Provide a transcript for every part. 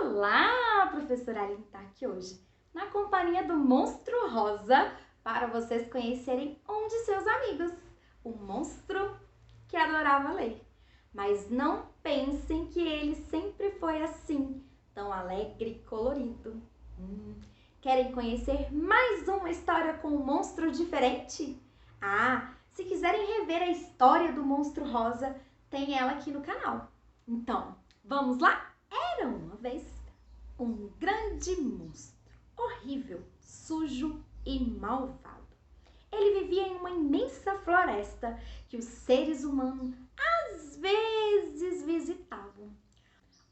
Olá, professora Aline está aqui hoje, na companhia do Monstro Rosa, para vocês conhecerem um de seus amigos, o monstro que adorava ler. Mas não pensem que ele sempre foi assim, tão alegre e colorido. Querem conhecer mais uma história com um monstro diferente? Se quiserem rever a história do Monstro Rosa, tem ela aqui no canal. Então, vamos lá? Era uma vez um grande monstro, horrível, sujo e malvado. Ele vivia em uma imensa floresta que os seres humanos às vezes visitavam.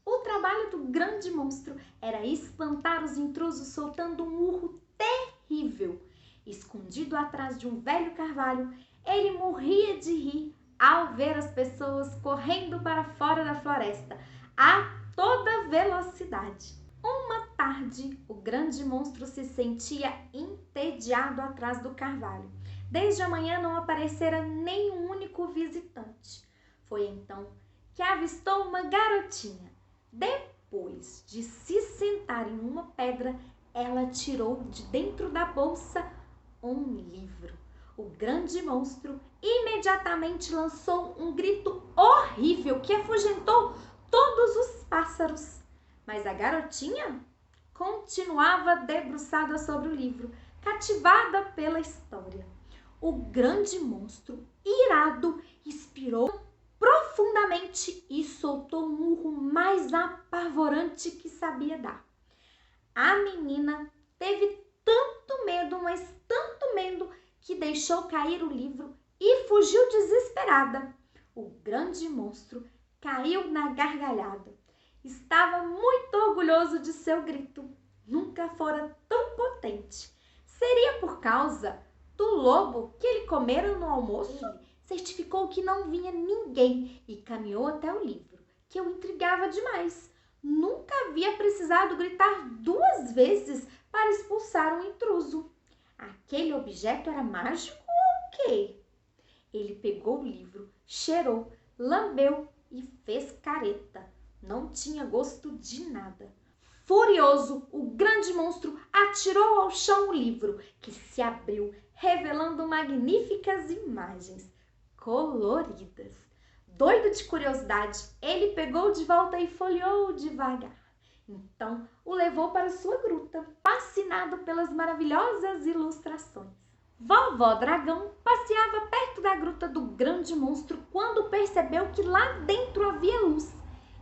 O trabalho do grande monstro era espantar os intrusos soltando um urro terrível. Escondido atrás de um velho carvalho, ele morria de rir ao ver as pessoas correndo para fora da floresta a toda velocidade. Uma tarde, o grande monstro se sentia entediado atrás do carvalho. Desde a manhã não aparecera nenhum único visitante. Foi então que avistou uma garotinha. Depois de se sentar em uma pedra, ela tirou de dentro da bolsa um livro. O grande monstro imediatamente lançou um grito horrível que afugentou todos os pássaros. Mas a garotinha continuava debruçada sobre o livro, cativada pela história. O grande monstro, irado, expirou profundamente e soltou um urro mais apavorante que sabia dar. A menina teve tanto medo, mas tanto medo, que deixou cair o livro e fugiu desesperada. O grande monstro caiu na gargalhada. Estava muito orgulhoso de seu grito. Nunca fora tão potente. Seria por causa do lobo que ele comera no almoço? Certificou que não vinha ninguém e caminhou até o livro, que o intrigava demais. Nunca havia precisado gritar 2 vezes para expulsar um intruso. Aquele objeto era mágico ou o quê? Ele pegou o livro, cheirou, lambeu e fez careta. Não tinha gosto de nada. Furioso, o grande monstro atirou ao chão o livro, que se abriu, revelando magníficas imagens coloridas. Doido de curiosidade, ele pegou de volta e folheou devagar. Então, o levou para sua gruta, fascinado pelas maravilhosas ilustrações. Vovó Dragão passeava perto da gruta do grande monstro quando percebeu que lá dentro havia luz.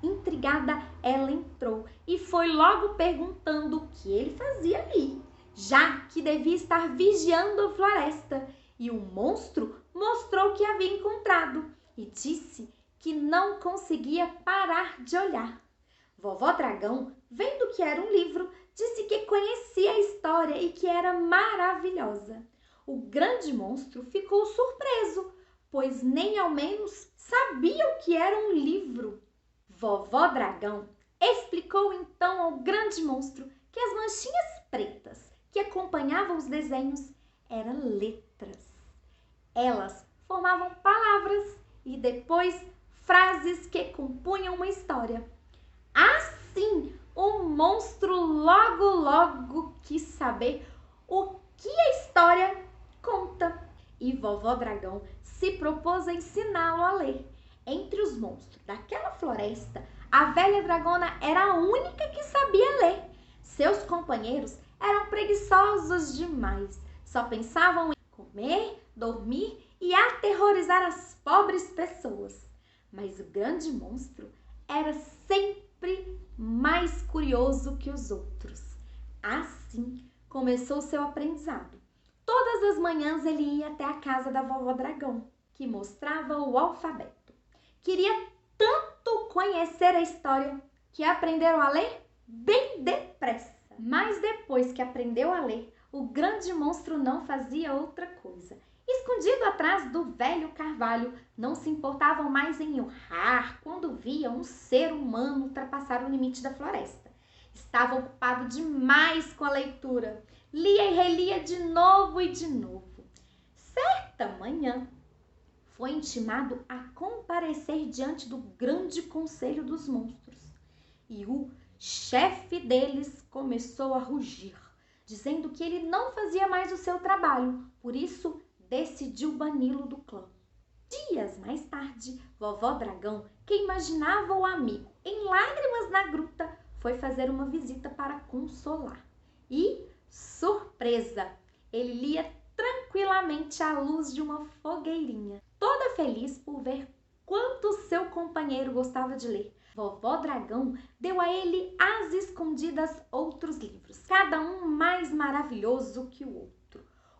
Intrigada, ela entrou e foi logo perguntando o que ele fazia ali, já que devia estar vigiando a floresta. E o monstro mostrou o que havia encontrado e disse que não conseguia parar de olhar. Vovó Dragão, vendo que era um livro, disse que conhecia a história e que era maravilhosa. O grande monstro ficou surpreso, pois nem ao menos sabia o que era um livro. Vovó Dragão explicou então ao grande monstro que as manchinhas pretas que acompanhavam os desenhos eram letras. Elas formavam palavras e depois frases que compunham uma história. Assim, o monstro logo quis saber o que a história conta. E Vovó Dragão se propôs a ensiná-lo a ler. Entre os monstros daquela floresta, a velha dragona era a única que sabia ler. Seus companheiros eram preguiçosos demais. Só pensavam em comer, dormir e aterrorizar as pobres pessoas. Mas o grande monstro era sempre mais curioso que os outros. Assim começou seu aprendizado. Todas as manhãs ele ia até a casa da Vovó Dragão, que mostrava o alfabeto. Queria tanto conhecer a história que aprenderam a ler bem depressa. Mas depois que aprendeu a ler, o grande monstro não fazia outra coisa. Escondido atrás do velho carvalho, não se importavam mais em urrar quando via um ser humano ultrapassar o limite da floresta. Estava ocupado demais com a leitura. Lia e relia de novo e de novo. Certa manhã, foi intimado a comparecer diante do grande conselho dos monstros. E o chefe deles começou a rugir, dizendo que ele não fazia mais o seu trabalho, por isso decidiu bani-lo do clã. Dias mais tarde, Vovó Dragão, que imaginava o amigo em lágrimas na gruta, foi fazer uma visita para consolar. E, surpresa, ele lia tranquilamente à luz de uma fogueirinha, toda feliz por ver quanto seu companheiro gostava de ler. Vovó Dragão deu a ele às escondidas outros livros, cada um mais maravilhoso que o outro.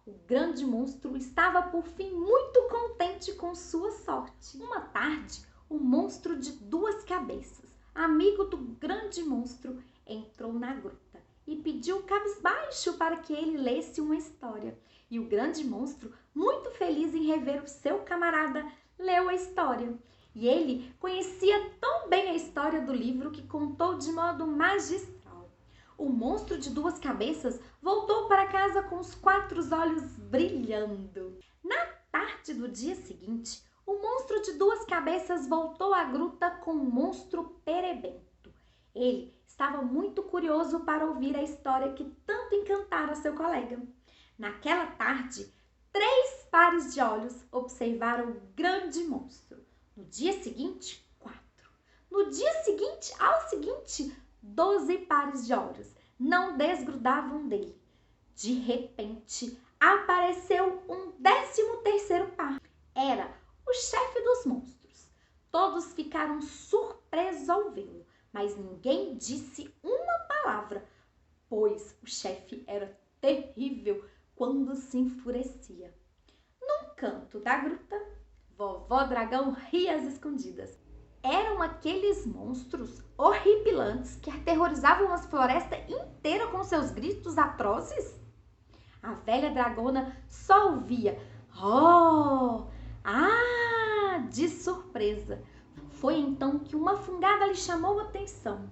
O grande monstro estava por fim muito contente com sua sorte. Uma tarde, o monstro de duas cabeças, amigo do grande monstro, entrou na gruta e pediu cabisbaixo para que ele lesse uma história. E o grande monstro, muito feliz em rever o seu camarada, leu a história. E ele conhecia tão bem a história do livro que contou de modo magistral. O monstro de duas cabeças voltou para casa com os 4 olhos brilhando. Na tarde do dia seguinte, o monstro de duas cabeças voltou à gruta com o monstro perebento. Ele estava muito curioso para ouvir a história que tanto encantara seu colega. Naquela tarde, 3 pares de olhos observaram o grande monstro. No dia seguinte, 4. No dia seguinte, ao seguinte, 12 pares de olhos não desgrudavam dele. De repente, apareceu um 13º par. Era o chefe dos monstros. Todos ficaram surpresos ao vê-lo, mas ninguém disse uma palavra, pois o chefe era terrível quando se enfurecia. Num canto da gruta, Vovó Dragão ria às escondidas. Eram aqueles monstros horripilantes que aterrorizavam a floresta inteira com seus gritos atrozes? A velha dragona só ouvia "Oh! Ah!" de surpresa. Foi então que uma fungada lhe chamou a atenção.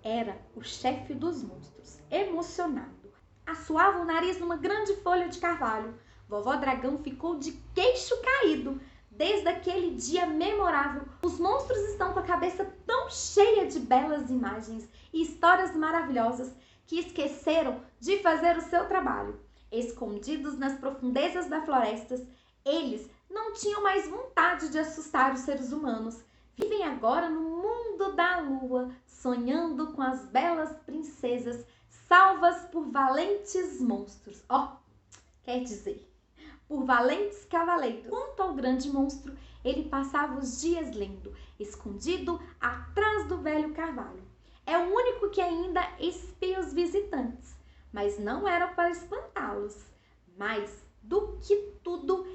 Era o chefe dos monstros, emocionado. Assoava o nariz numa grande folha de carvalho. Vovó Dragão ficou de queixo caído. Desde aquele dia memorável, os monstros estão com a cabeça tão cheia de belas imagens e histórias maravilhosas que esqueceram de fazer o seu trabalho. Escondidos nas profundezas da floresta, eles não tinham mais vontade de assustar os seres humanos. Vivem agora no mundo da lua, sonhando com as belas princesas salvas por valentes monstros. Quer dizer, por valentes cavaleiros. Quanto ao grande monstro, ele passava os dias lendo, escondido atrás do velho carvalho. É o único que ainda espia os visitantes, mas não era para espantá-los. Mais do que tudo,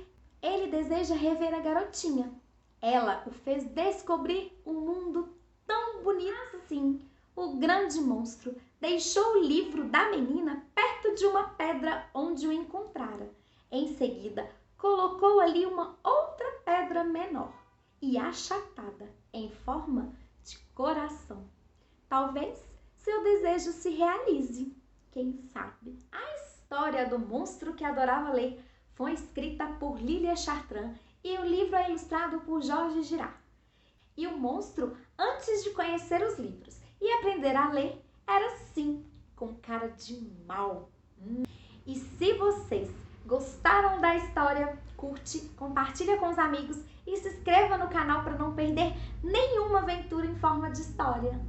ele deseja rever a garotinha. Ela o fez descobrir um mundo tão bonito assim. O grande monstro deixou o livro da menina perto de uma pedra onde o encontrara. Em seguida, colocou ali uma outra pedra menor e achatada em forma de coração. Talvez seu desejo se realize, quem sabe? A história do monstro que adorava ler foi escrita por Lilia Chartrand e o livro é ilustrado por Jorge Girard. E o monstro, antes de conhecer os livros e aprender a ler, era sim, com cara de mal. E se vocês gostaram da história, curte, compartilha com os amigos e se inscreva no canal para não perder nenhuma aventura em forma de história.